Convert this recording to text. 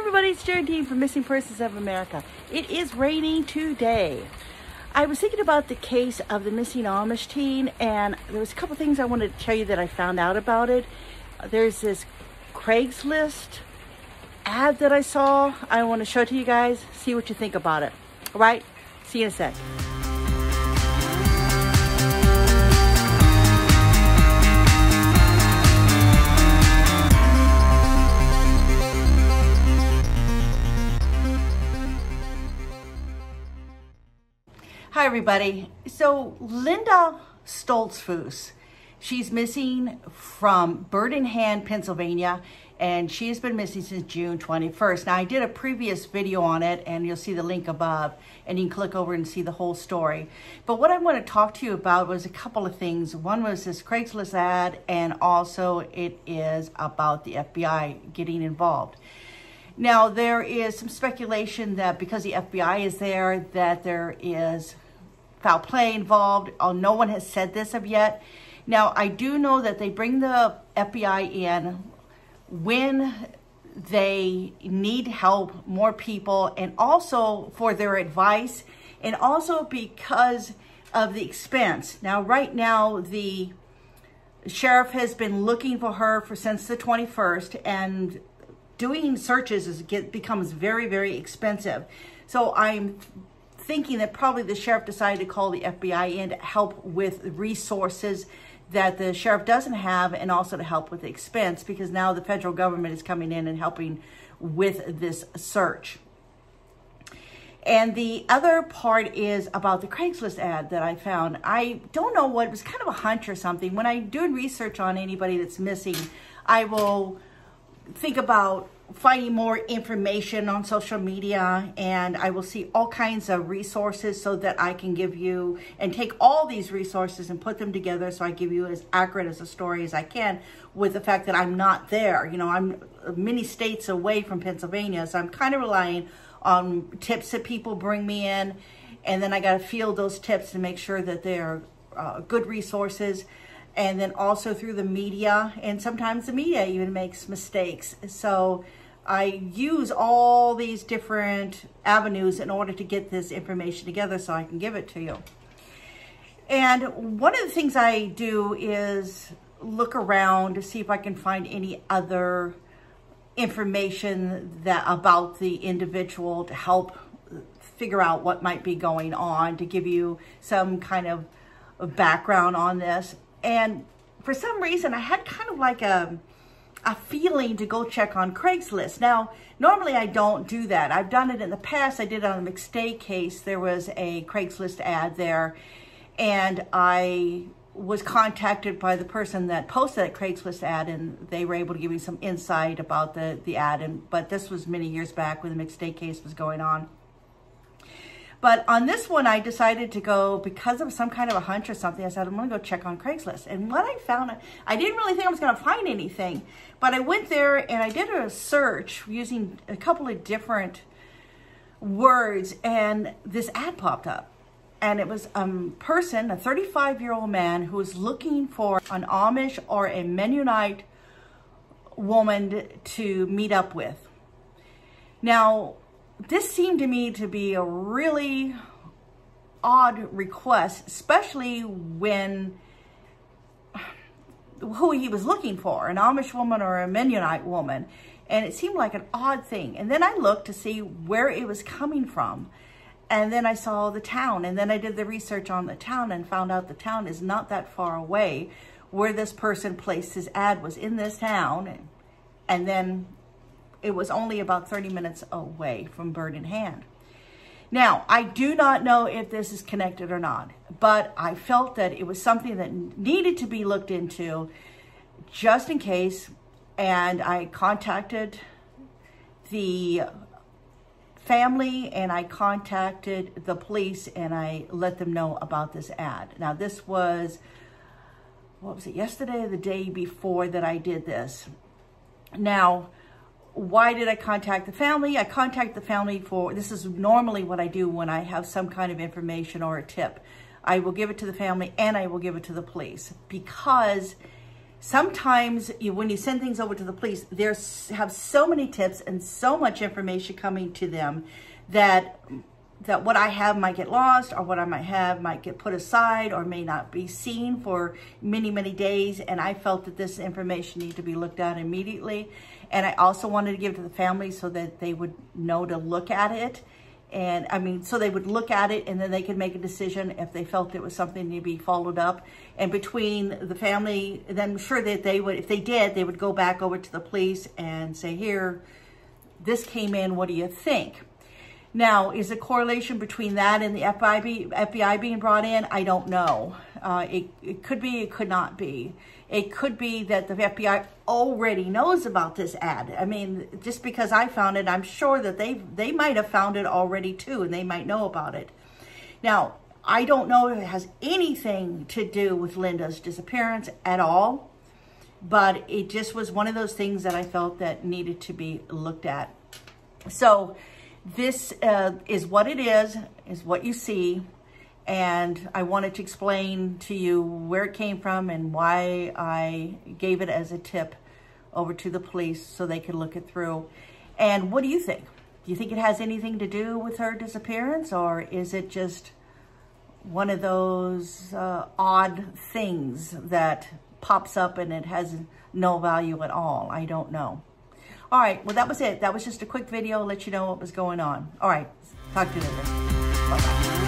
everybody, it's Jerrie from Missing Persons of America. It is raining today. I was thinking about the case of the missing Amish teen, and there was a couple things I wanted to tell you that I found out about it. There's this Craigslist ad that I saw. I want to show it to you guys, see what you think about it. All right, see you in a sec. Hi everybody. So Linda Stoltzfoos, she's missing from Bird in Hand, Pennsylvania, and she has been missing since June 21st. Now I did a previous video on it and you'll see the link above and you can click over and see the whole story. But what I want to talk to you about was a couple of things. One was this Craigslist ad, and also it is about the FBI getting involved. Now there is some speculation that because the FBI is there, that there is foul play involved. No one has said this of yet. Now, I do know that they bring the FBI in when they need help, more people, and also for their advice, and also because of the expense. Now, right now, the sheriff has been looking for her since the 21st, and doing searches becomes very, very expensive. So I'm thinking that probably the sheriff decided to call the FBI in to help with resources that the sheriff doesn't have, and also to help with the expense, because now the federal government is coming in and helping with this search. And the other part is about the Craigslist ad that I found. I don't know what, it was kind of a hunch or something. When I'm doing research on anybody that's missing, I will think about finding more information on social media, and I will see all kinds of resources so that I can give you and take all these resources and put them together so I give you as accurate as a story as I can, with the fact that I'm not there. You know, I'm many states away from Pennsylvania, so I'm kind of relying on tips that people bring me in, and then I got to field those tips to make sure that they're good resources. And then also through the media, and sometimes the media even makes mistakes. So I use all these different avenues in order to get this information together so I can give it to you. And one of the things I do is look around to see if I can find any other information about the individual to help figure out what might be going on, to give you some kind of background on this. And for some reason, I had kind of like a feeling to go check on Craigslist. Now, normally I don't do that. I've done it in the past. I did it on the McStay case. There was a Craigslist ad there, and I was contacted by the person that posted that Craigslist ad, and they were able to give me some insight about the ad. But this was many years back when the McStay case was going on. But on this one, I decided to go, because of some kind of a hunch or something, I said, I'm going to go check on Craigslist. And what I found, I didn't really think I was going to find anything. But I went there and I did a search using a couple of different words, and this ad popped up. And it was a person, a 35-year-old man, who was looking for an Amish or a Mennonite woman to meet up with. Now, this seemed to me to be a really odd request, especially when who he was looking for, an Amish woman or a Mennonite woman. And it seemed like an odd thing. And then I looked to see where it was coming from. And then I saw the town. And then I did the research on the town and found out the town is not that far away. Where this person placed his ad was in this town. And then it was only about 30 minutes away from Bird in Hand. Now, I do not know if this is connected or not, but I felt that it was something that needed to be looked into just in case. And I contacted the family, and I contacted the police, and I let them know about this ad. Now, this was, what was it, yesterday or the day before that I did this. Now, why did I contact the family? I contact the family this is normally what I do when I have some kind of information or a tip. I will give it to the family and I will give it to the police, because sometimes when you send things over to the police, have so many tips and so much information coming to them that what I have might get lost, or what I might have might get put aside, or may not be seen for many, many days. And I felt that this information needed to be looked at immediately. And I also wanted to give it to the family so that they would know to look at it. And I mean, so they would look at it and then they could make a decision if they felt it was something to be followed up. And between the family, then I'm sure that they would, if they did, they would go back over to the police and say, here, this came in, what do you think? Now, is a correlation between that and the FBI being brought in? I don't know. It could be, it could not be. It could be that the FBI already knows about this ad. I mean, just because I found it, I'm sure that they might have found it already too, and they might know about it. Now, I don't know if it has anything to do with Linda's disappearance at all, but it just was one of those things that I felt that needed to be looked at. So this is what it is what you see. And I wanted to explain to you where it came from and why I gave it as a tip over to the police so they could look it through. And what do you think? Do you think it has anything to do with her disappearance, or is it just one of those odd things that pops up and it has no value at all? I don't know. All right, well, that was it. That was just a quick video to let you know what was going on. All right, talk to you later. Bye-bye.